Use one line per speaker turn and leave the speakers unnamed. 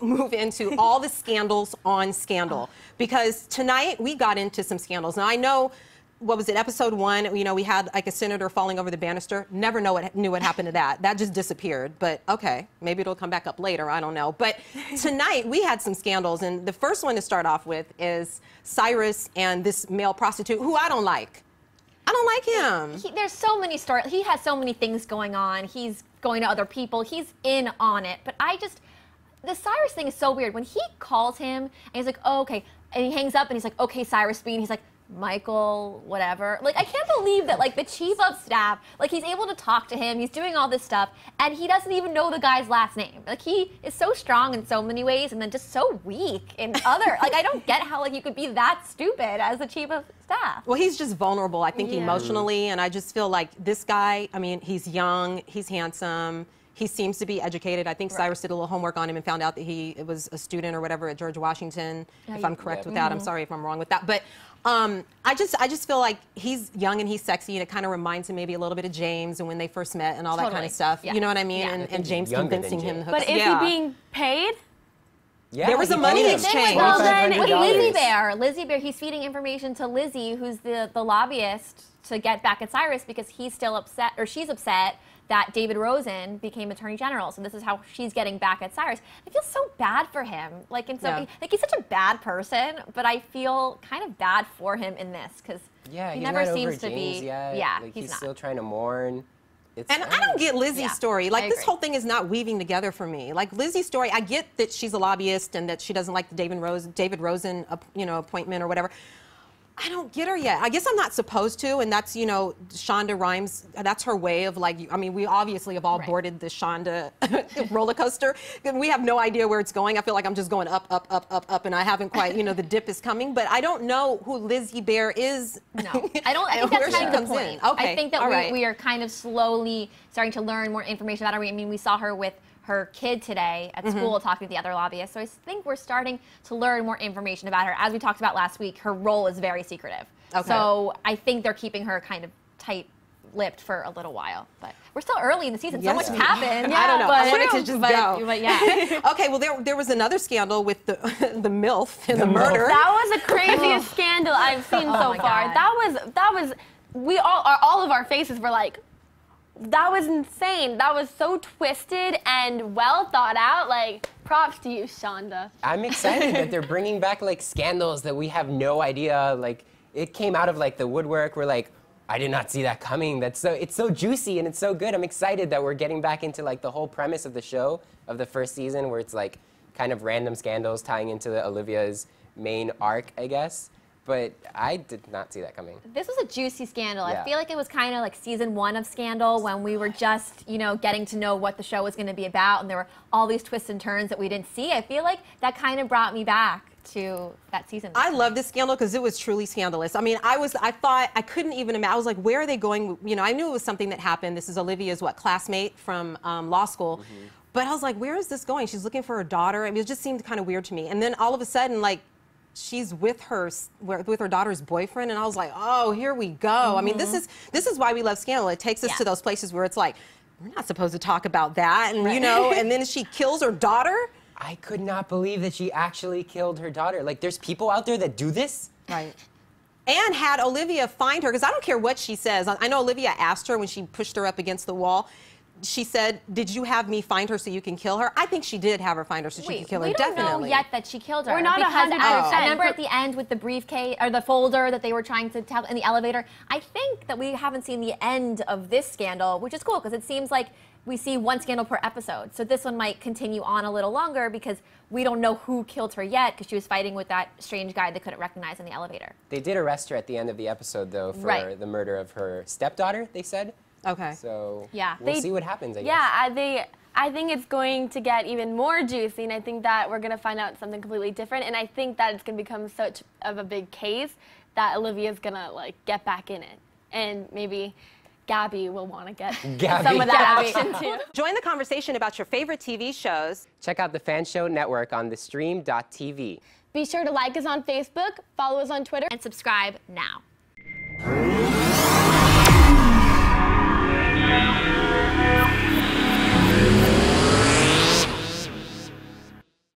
move into all the scandals on Scandal, because tonight we got into some scandals. Now I know, what was it, episode 1, you know, we had like a senator falling over the banister. Never knew what happened to that. That just disappeared. But okay, maybe it'll come back up later, I don't know. But tonight we had some scandals, and the first one to start off with is Cyrus and this male prostitute who I don't like. I don't like him.
There's so many stories. He has so many things going on. He's going to other people. He's in on it. But the Cyrus thing is so weird. When he calls him and he's like, oh, okay, and he hangs up and he's like, okay, Cyrus Beene. He's like, Michael, whatever. Like, I can't believe that, like, the chief of staff, like, he's able to talk to him, he's doing all this stuff, and he doesn't even know the guy's last name. Like, he is so strong in so many ways, and then just so weak in other. Like, I don't get how, like, you could be that stupid as the chief of staff. Well,
he's just vulnerable, I think, emotionally, and I just feel like this guy, I mean, he's young, he's handsome, he seems to be educated. I think Cyrus did a little homework on him and found out that he was a student or whatever at George Washington. If I'm correct with that, I'm sorry if I'm wrong with that. But I just feel like he's young and he's sexy, and it kind of reminds him maybe a little bit of James and when they first met and all that kind of stuff. You know what I mean? And James convincing him.
But is he being paid?
Yeah, there was a money exchange.
Well, then with Lizzie Bear, he's feeding information to Lizzie, who's the lobbyist, to get back at Cyrus because he's still upset, or she's upset that David Rosen became Attorney General. So this is how she's getting back at Cyrus. I feel so bad for him. Like, like he's such a bad person, but I feel kind of bad for him in this because he never seems to be. Yeah,
like, he's still trying to mourn.
And I don't get Lizzie's story. Like, this whole thing is not weaving together for me. Like, Lizzie's story, I get that she's a lobbyist and that she doesn't like the David Rosen, appointment or whatever. I don't get her yet. I guess I'm not supposed to, and that's, Shonda Rhimes, that's her way of, like, I mean, we obviously have all boarded the Shonda roller coaster. We have no idea where it's going. I feel like I'm just going up, up, up, up, up, and I haven't quite, the dip is coming, but I don't know who Lizzie Bear is.
No, I think that's kind of the point. Okay. I think that we are kind of slowly starting to learn more information about her. I mean, we saw her with her kid today at school talking to the other lobbyists. So I think we're starting to learn more information about her. As we talked about last week, her role is very secretive. Okay. So I think they're keeping her kind of tight-lipped for a little while. But we're still early in the season. So much happened.
I don't know. I wanted to just go.
But yeah.
Okay, well, there was another scandal with the MILF and the murder.
That was the craziest scandal I've seen so far. That was all of our faces were like, that was insane. That was so twisted and well thought out. Like, props to you, Shonda.
I'm excited that they're bringing back, like, scandals that we have no idea. Like, it came out of, like, the woodwork. We're like, I did not see that coming. It's so juicy and it's so good. I'm excited that we're getting back into, like, the whole premise of the show, of the first season, where it's, like, kind of random scandals tying into Olivia's main arc, I guess. But I did not see that coming. This
was a juicy scandal. I feel like it was kind of like season 1 of Scandal when we were just, getting to know what the show was going to be about, and there were all these twists and turns that we didn't see. I feel like that kind of brought me back to that season.
I love this scandal because it was truly scandalous. I mean, I thought, I couldn't even imagine. I was like, where are they going? I knew it was something that happened. This is Olivia's, classmate from law school. But I was like, where is this going? She's looking for her daughter. I mean, it just seemed kind of weird to me. And then all of a sudden, like, she's with her daughter's boyfriend, and I was like, oh, here we go. I mean, this is why we love Scandal. It takes us to those places where it's like, we're not supposed to talk about that, and and then she kills her daughter.
I could not believe that she actually killed her daughter. Like, there's people out there that do this?
Right. And had Olivia find her, because I don't care what she says. I know Olivia asked her when she pushed her up against the wall. She said, did you have me find her so you can kill her? I think she did have her find her so she can kill her, definitely.
We don't know yet that she killed her.
We're not 100%.
Remember at the end with the briefcase, or the folder that they were trying to tell in the elevator? I think that we haven't seen the end of this scandal, which is cool, because it seems like we see one scandal per episode. So this one might continue on a little longer because we don't know who killed her yet, because she was fighting with that strange guy they couldn't recognize in the elevator.
They did arrest her at the end of the episode, though, for the murder of her stepdaughter, they said.
Okay.
So we'll see what happens, I guess.
Yeah, I think it's going to get even more juicy, and I think that we're going to find out something completely different, and I think that it's going to become such of a big case that Olivia's going to, like, get back in it. And maybe Gabby will want to get some of that action, too.
Join the conversation about your favorite TV shows.
Check out the Fan Show Network on thestream.tv.
Be sure to like us on Facebook, follow us on Twitter,
and subscribe now.